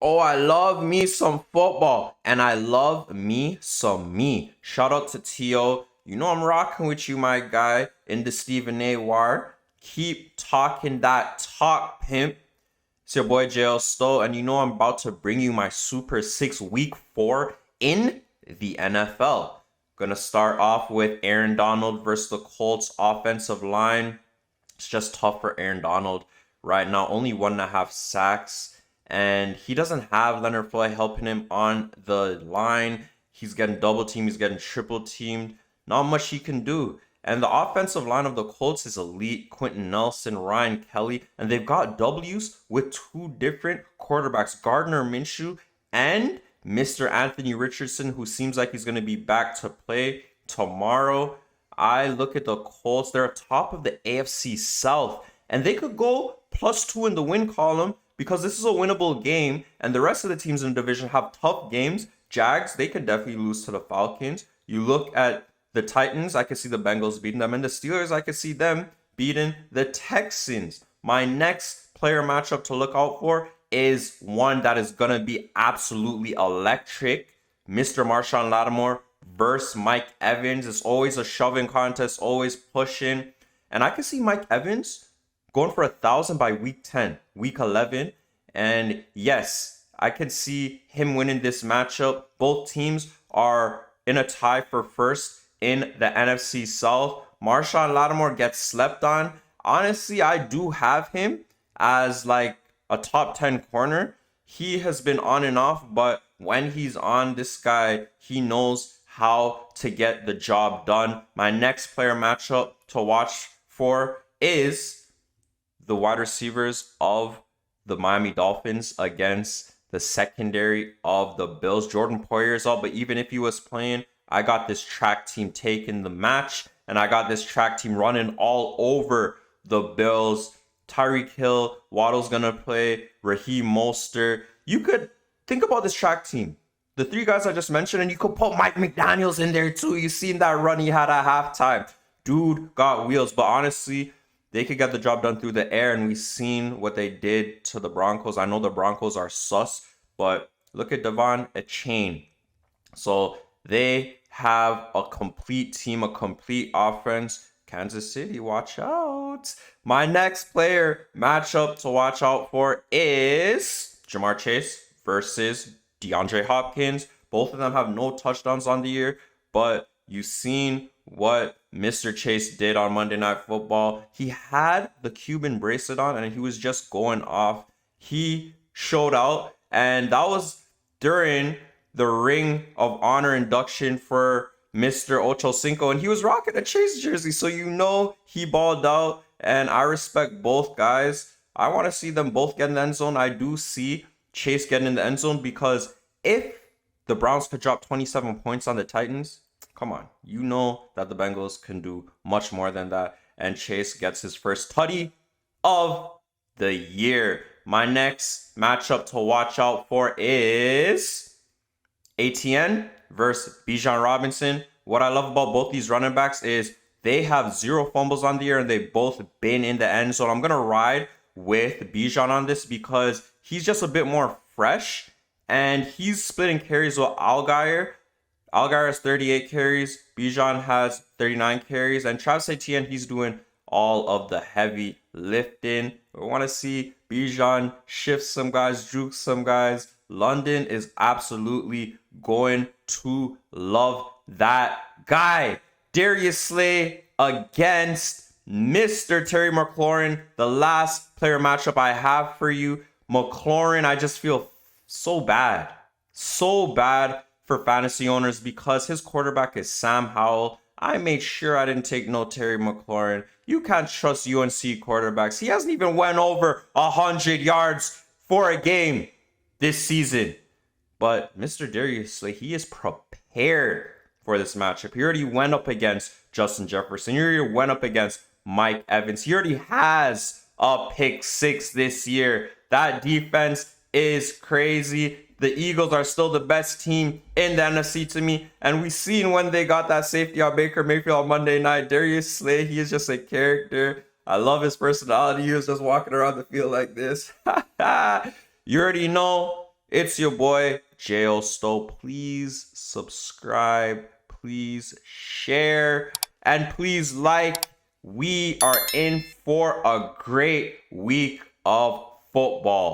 Oh, I love me some football, and I love me some me. Shout out to T.O. You know I'm rocking with you, my guy, in the Stephen A. War. Keep talking that talk, pimp. It's your boy Jayo Sto, and you know I'm about to bring you my Super 6 Week 4 in the NFL. Gonna start off with Aaron Donald versus the Colts offensive line. It's just tough for Aaron Donald right now. Only 1.5 sacks. And he doesn't have Leonard Floyd helping him on the line. He's getting double teamed. He's getting triple teamed. Not much he can do. And the offensive line of the Colts is elite. Quentin Nelson, Ryan Kelly. And they've got W's with two different quarterbacks. Gardner Minshew and Mr. Anthony Richardson, who seems like he's going to be back to play tomorrow. I look at the Colts. They're top of the AFC South. And they could go +2 in the win column because this is a winnable game. And the rest of the teams in the division have tough games. Jags, they could definitely lose to the Falcons. You look at the Titans, I could see the Bengals beating them. And the Steelers, I could see them beating the Texans. My next player matchup to look out for is one that is going to be absolutely electric. Mr. Marshawn Lattimore versus Mike Evans. It's always a shoving contest, always pushing. And I can see Mike Evans going for 1,000 by week 10, week 11. And yes, I can see him winning this matchup. Both teams are in a tie for first in the NFC South. Marshawn Lattimore gets slept on. Honestly, I do have him as like a top 10 corner. He has been on and off, but when he's on, this guy, he knows how to get the job done. My next player matchup to watch for is the wide receivers of the Miami Dolphins against the secondary of the Bills. Jordan Poyer's up, but even if he was playing, I got this track team taking the match, and I got this track team running all over the Bills. Tyreek Hill, Waddle's gonna play, Raheem Mostert. You could think about this track team. The three guys I just mentioned, and you could put Mike McDaniels in there too. You seen that run he had at halftime. Dude got wheels, but honestly, they could get the job done through the air, and we've seen what they did to the Broncos. I know the Broncos are sus, but look at Devon Achane. So they have a complete team, a complete offense. Kansas City, watch out. My next player matchup to watch out for is Jamar Chase versus DeAndre Hopkins. Both of them have no touchdowns on the year, but you've seen what Mr. Chase did on Monday Night Football. He had the Cuban bracelet on and he was just going off. He showed out, and that was during the Ring of Honor induction for Mr. Ocho Cinco, and he was rocking a Chase jersey, so you know he balled out, and I respect both guys. I want to see them both get in the end zone. I do see Chase getting in the end zone because if the Browns could drop 27 points on the Titans, come on, you know that the Bengals can do much more than that, and Chase gets his first tutty of the year. My next matchup to watch out for is ATN versus Bijan Robinson. What I love about both these running backs is they have 0 fumbles on the year and they've both been in the end zone. I'm going to ride with Bijan on this because he's just a bit more fresh and he's splitting carries with Allgeier. Allgeier has 38 carries. Bijan has 39 carries. And Travis Etienne, he's doing all of the heavy lifting. We want to see Bijan shift some guys, juke some guys. London is absolutely going to love that guy. Darius Slay against Mr. Terry McLaurin. The last player matchup I have for you. McLaurin, I just feel so bad. So bad for fantasy owners because his quarterback is Sam Howell. I made sure I didn't take no Terry McLaurin. You can't trust UNC quarterbacks. He hasn't even went over 100 yards for a game this season. But Mr. Darius Slay, he is prepared for this matchup. He already went up against Justin Jefferson. He already went up against Mike Evans. He already has a pick 6 this year. That defense is crazy. The Eagles are still the best team in the NFC to me. And we seen when they got that safety on Baker Mayfield on Monday night. Darius Slay, he is just a character. I love his personality. He was just walking around the field like this. You already know It's your boy, Jayo Sto. Please subscribe, please share, and please like. We are in for a great week of football.